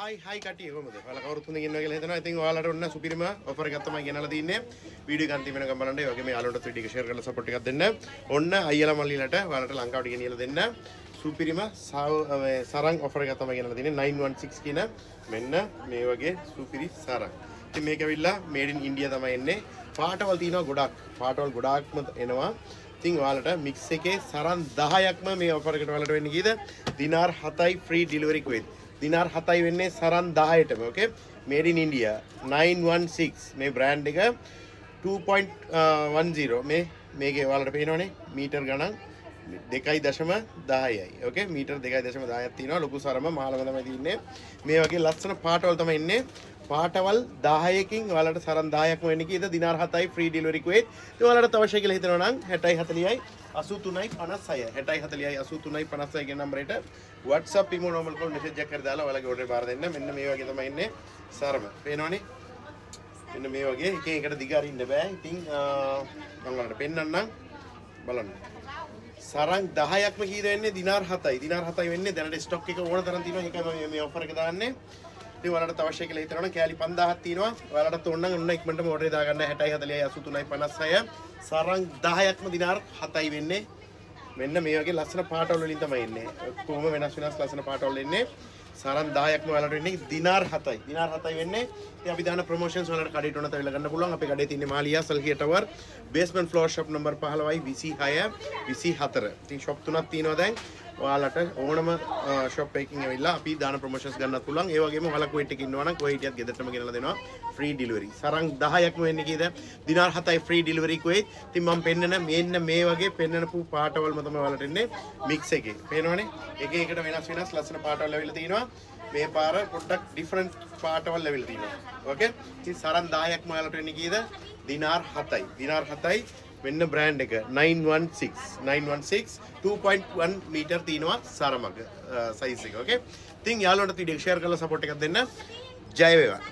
හයි කට්ටිය කොහමද? ඔයාලා කවුරුත් හොඳින් ඉන්නවා කියලා හිතනවා. ඉතින් ඔයාලට ඔන්න සුපිරිම ඔෆර් එකක් තමයි ගෙනලා තින්නේ. වීඩියෝ එක අන්තිම වෙනකම් බලන්න. ඒ වගේම යාළුවන්ට වීඩියෝ එක ෂෙයාර් කරලා සපෝට් එකක් දෙන්න. ඔන්න අයියලා මල්ලිලට ඔයාලට ලංකාවට ගෙනියලා දෙන්න. සුපිරිම සරං ඔෆර් එකක් තමයි ගෙනලා තින්නේ 916 කියන මෙන්න මේ වගේ සුපිරි සරං. ඉතින් මේක ඇවිල්ලා මේඩ් ඉන් ඉන්දියා තමයි එන්නේ. පාටවල් තියෙනවා ගොඩක්. පාටවල් ගොඩාක්ම එනවා. ඉතින් ඔයාලට මික්ස් එකේ සරන් 10ක්ම මේ ඔෆර් එකට ඔයාලට වෙන්නේ කීයද? දිනාර් 7යි ෆ්‍රී ඩෙලිවරි කුවේත්. දිනාර් 7යි වෙන්නේ සරන් 10ටම. ඕකේ. මේඩ් ඉන් ඉන්දියා 916 මේ බ්‍රෑන්ඩ් එක 2.10 මේකේ ඔයාලට පේනවනේ මීටර් ගණන් 2.10යි. ඕකේ මීටර් 2.10ක් තියෙනවා. ලොකු සරම මාළම තමයි තියෙන්නේ. මේ වගේ ලස්සන පාටවල් තමයි එන්නේ. පාටවල් 10කින් ඔයාලට සරන් 10ක්ම වෙන්නේ කීයද? දිනාර් 7යි ෆ්‍රී ඩෙලිවරි කුවේත්. ඉතින් ඔයාලට අවශ්‍ය කියලා හිතනවා නම් 6040යි 83යි 56 6040යි 83යි 56 කියන නම්බරයට WhatsApp ඉමෝ normal call message එකක් කර දාලා ඔයාලගේ order බාර දෙන්න. මෙන්න මේ වගේ තමයි එන්නේ සරම. පේනවනේ? මෙන්න මේ වගේ එක එකට දිග අරින්න බෑ. ඉතින් මම ඔයාලට පෙන්නන්නම් බලන්න. සරන් 10ක්ම කීයද වෙන්නේ? දිනාර් 7යි. දිනාර් 7යි වෙන්නේ දැනට ස්ටොක් එක ඕන තරම් තියෙනවා. ඒකයි මම මේ ඔෆර් එක දාන්නේ. ඉතින් ඔයාලට අවශ්‍ය කියලා හිතනවා නම් කෑලි 5000ක් තියෙනවා. ඔයාලට ඕන නම් ඔන්න ඉක්මනටම ඕඩර් දාගන්න 60යි 40යි 83යි 56 සරන් 10ක්ම දිනාර් 7යි වෙන්නේ. මෙන්න මේ වගේ ලස්සන පාටවල වලින් තමයි එන්නේ. කොහොම වෙනස් ලස්සන පාටවල එන්නේ. සරන් 10ක්ම ඔයාලට වෙන්නේ දිනාර් 7යි. දිනාර් 7යි වෙන්නේ. ඉතින් අපි දාන ප්‍රොමෝෂන්ස් වලට කඩේට උනත වෙලා ගන්න පුළුවන්. අපේ කඩේ තියෙන්නේ Maliya Salhiya tower basement floor shop number 15යි 26 24. ඉතින් ෂොප් තුනක් තියෙනවා දැන්. ඔයාලට ඕනම ෂොප් එකකින් ඇවිල්ලා අපි දාන ප්‍රොමෝෂන්ස් ගන්නත් පුළුවන්. ඒ වගේම ඔයාලා කුවේට් එකේ ඉන්නවා නම් කුවේට් එකත් ගෙදරටම ගෙනලා දෙනවා ෆ්‍රී ඩෙලිවරි. සරන් 10ක්ම වෙන්නේ කීයද? දිනාර් 7යි ෆ්‍රී ඩෙලිවරි කුවේට්. ඉතින් මම පෙන්නන මෙන්න මේ වගේ පෙන්නනපු පාටවල්ම තමයි ඔයාලට එන්නේ මික්ස් එකේ. පේනවනේ? එක එකට වෙනස් ලස්සන පාටවල් ඇවිල්ලා තිනවා. මේ පාර පොඩ්ඩක් ඩිෆරන්ට් පාටවල් ඇවිල්ලා තිනවා. ඕකේ? ඉතින් සරන් 10ක්ම ඔයාලට වෙන්නේ කීයද? දිනාර් 7යි. දිනාර් 7යි මෙන්න බ්‍රෑන්ඩ් එක 916 2.1 මීටර් තියෙනවා සරමක සයිස් එක. ඕකේ. ඉතින් යාළුවන්ට වීඩියෝ ෂෙයාර් කරලා සපෝට් එකක් දෙන්න. ජය වේවා.